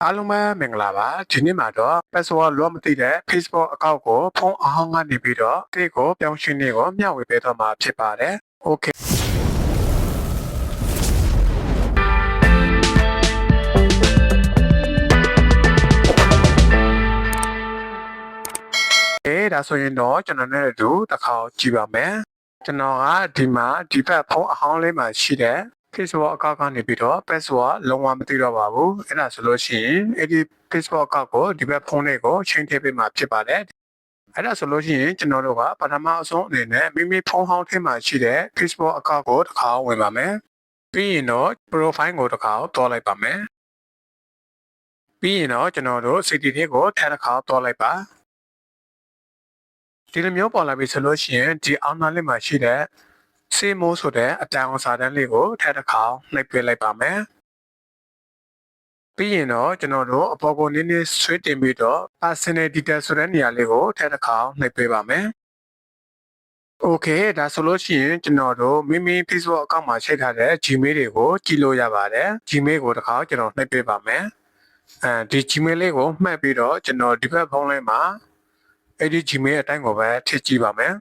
အားလုံးပဲမင်္ဂလာပါဒီနေ့မှာတော့ password လောမသိတဲ့ Facebook အကောင့်ကိုဖုန်းအဟောင်းကနေပြီးတော့ဒီကိုပြောင်းရှင်းနေကိုမျှဝေပေးတော့မှာဖြစ်ပါတယ် Okayဒါဆိုရင်တော့ကျွန်တော်နဲ့အတူတစ်ခါကြည့်ပါမယ်ကျွန်တော်ကဒီမှာဒီဘက်ဖုန်းအဟောင်းလေးမှာရှိတဲ့ Facebook အကောင့်ကနေပြီးတော့ password လုံးဝမသိတော့ပါဘူးအဲ့ဒါဆိုလို့ရှိရင်အဲ့ဒီ Facebook အကောင့်ကိုဒီဘက်ဖုန်းလေးကိုချိန်ထည့်ပေးမှာဖြစ်ပါတယ်အဲ့ဒါဆိုလို့ရှိရင်ကျွန်တော်တို့ကပထမအဆုံးအနေနဲ့မိမိဖုန်းဟောင်းထဲမှာရှိတဲ့ Facebook အကောင့်ကိုတစ်ခါဝင်ပါမယ်ပြီးရင်တော့ profile ကိုတစ်ခါတွားလိုက်ပါမယ်ပြီးရင်တော့ကျွန်တော်တို့ setting ကိုထပ်တစ်ခါတွားလိုက်ပါဒီလိုမျိုးပေါ်လာပြီဆိုလို့ရှိရင်ဒီအောက်နားလေးမှာရှိတဲ့စေးမိုးဆိုတဲ့အတန်အောင်စာတန်းလေးကိုထပ်တစ်ခါနှိပ်ပေးလိုက်ပါမယ်ပြီးရင်တော့ကျွန်တော်တို့အပေါ်ကိုနည်းနည်းဆွဲတင်ပြီးတော့ personal detail ဆိုတဲ့နေရာလေးကိုထပ်တစ်ခါနှိပ်ပေးပါမယ်โอเคဒါဆိုလို့ရှိရင်ကျွန်တော်တို့မိမိ Facebook အကောင့်မှာချိန်ထားတဲ့ Gmail တွေကိုကြည့်လို့ရပါတယ် Gmail ကိုတစ်ခါကျွန်တော်နှိပ်ပေးပါမယ်ဒီ Gmail လေးကိုမှတ်ပြီးတော့ကျွန်တော်ဒီဘက်ဖုန်းလေးမှာအဲ့ဒီ Gmail အတိုင်းကိုပဲထည့်ကြည့်ပါမယ်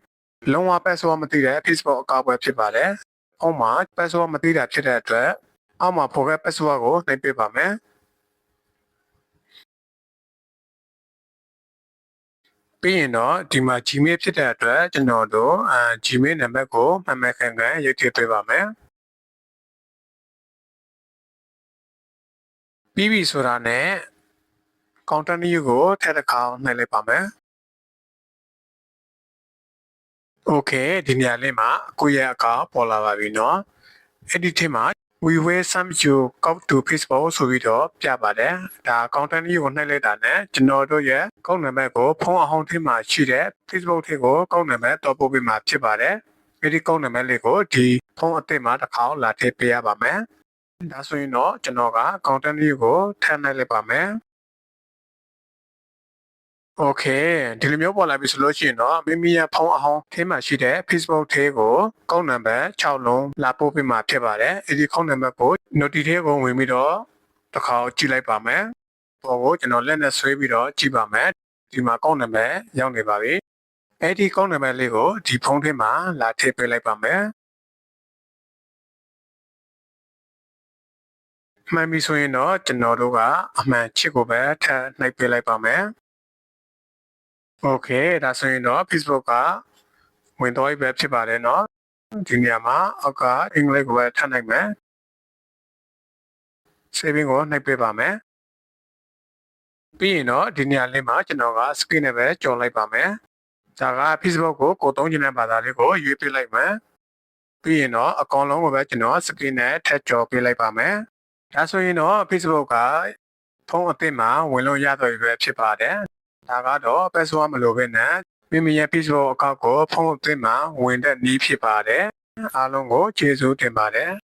လုံးဝ password မသိတဲ့ Facebook အကောင့်ပဲဖြစ်ပါတယ်အောက်မှာ password မသိတာဖြစ်တဲ့အတွက်အောက်မှာ forget password ကိုနှိပ်ပေးပါမယ်ပြီးရင်တော့ဒီမှာ Gmail ဖြစ်တဲ့အတွက်ကျွန်တော်တို့Gmail နံပါတ်ကိုမှတ်မှတ်ခံခံရေးထည့်ပေးပါမယ်ပြီးပြီဆိုတာနဲ့ continue ကိုထပ်တစ်ခါနှိပ်လိုက်ပါမယ်โอเคဒီနေရာလေးမှာကိုယ့်ရဲ့အကောင့်ပေါ်လာပါပြီเนาะအဲ့ဒီထဲမှာ we will send you code to Facebook ဆိုပြီးတော့ပြပါတယ်ဒါ continue ကိုနှိပ်လိုက်တာနဲ့ကျွန်တော်တို့ရဲ့ကောက်နံပါတ်ကိုဖုန်းအဟောင်းထဲမှာရှိတဲ့ Facebook ထဲကိုကောက်နံပါတ်တော့ပို့ပေးမှာဖြစ်ပါတယ်အဲ့ဒီကောက်နံပါတ်လေးကိုဒီဖုန်းအသစ်မှာတစ်ခါလာထည့်ပေးရပါမယ်ဒါဆိုရင်တော့ကျွန်တော်က continue ကိုထည့်နှိပ်လိုက်ပါမယ်โอเคဒီလိုမျိုးပေါ်လာပြီဆိုလို့ရှိရင်တော့မိမိရဲ့ဖုန်းအဟောင်းထဲမှာရှိတဲ့ Facebook ထဲကိုကောက်နံပါတ်6လုံးလာပို့ပေးမှာဖြစ်ပါတယ်အဲဒီကောက်နံပါတ်ကို notification ထဲကိုဝင်ပြီးတော့တစ်ခါကြည့်လိုက်ပါမယ်ပေါ်ကိုကျွန်တော်လက်နဲ့ဆွဲပြီးတော့ကြည့်ပါမယ်ဒီမှာကောက်နံပါတ်ရောက်နေပါပြီအဲဒီကောက်နံပါတ်လေးကိုဒီဖုန်းထဲမှာလာထည့်ပေးလိုက်ပါမယ်မှန်ပြီဆိုရင်တော့ကျွန်တော်တို့ကအမှန်ချစ်ကိုပဲထပ်နှိပ်ပေးလိုက်ပါမယ်โอเคဒါဆိုရင်တော့ Facebook ကဝင်တော့ပဲဖြစ်ပါတယ်เนาะဒီနေရာမှာအောက်ကအင်္ဂလိပ်ကိုပဲထပ်နိုင်မယ် saving ကိုနှိပ်ပေးပါမယ်ပြီးရင်တော့ဒီနေရာလေးမှာကျွန်တော်က screen နဲ့ပဲကြော်လိုက်ပါမယ်ဒါက Facebook ကိုသုံးချင်တဲ့ဘာသာလေးကိုရွေးပေးလိုက်မယ်ပြီးရင်တော့အကောင်လုံးကိုပဲကျွန်တော် screen နဲ့ထပ်ကြော်ပေးလိုက်ပါမယ်ဒါဆိုရင်တော့ Facebook ကဖုန်းအသစ်မှာဝင်လို့ရတော့ပဲဖြစ်ပါတယ်ဒါကတော့ password မလိုဘဲနဲ့မိမိရဲ့ Facebook အကောင့်ကိုဖုန်းအသစ်မှာဝင်တဲ့နည်းဖြစ်ပါတယ်အားလုံးကိုကျေးဇူးတင်ပါတယ်